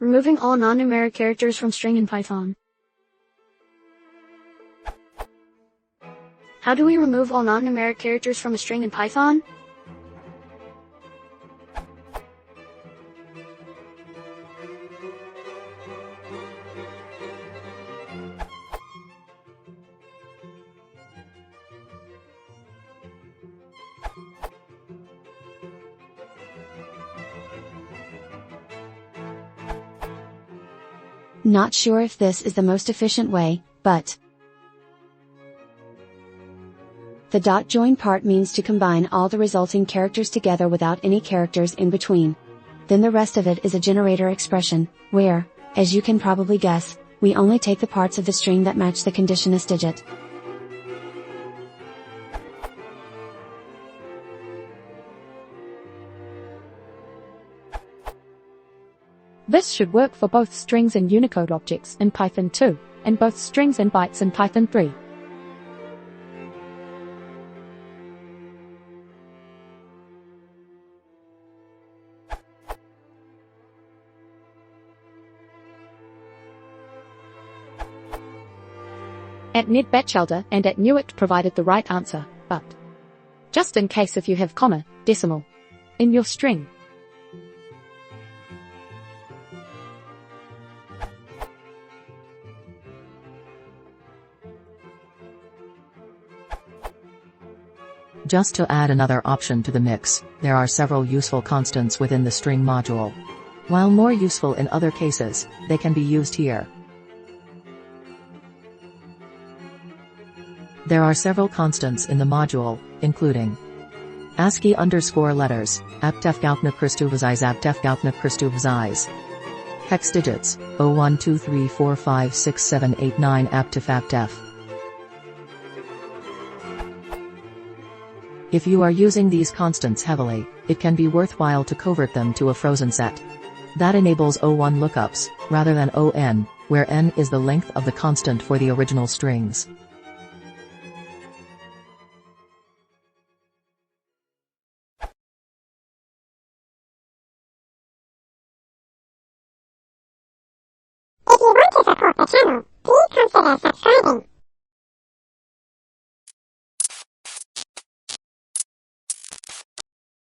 Removing all non-numeric characters from string in Python. How do we remove all non-numeric characters from a string in Python? Not sure if this is the most efficient way, but the dot join part means to combine all the resulting characters together without any characters in between. Then the rest of it is a generator expression, where, as you can probably guess, we only take the parts of the string that match the conditionist digit. This should work for both strings and Unicode objects in Python 2, and both strings and bytes in Python 3. At Ned Batchelder and at Newitt provided the right answer, but just in case if you have comma, decimal in your string. Just to add another option to the mix, there are several useful constants within the string module. While more useful in other cases, they can be used here. There are several constants in the module, including ASCII _letters, aptefgaukne Christuvisize aptefgaukne Christuvisize. Hex digits, 01 2 3 4 5 6 7 8 9 aptef. If you are using these constants heavily, it can be worthwhile to convert them to a frozen set. That enables O1 lookups, rather than ON, where n is the length of the constant for the original strings. If you want to support the channel, please consider subscribing.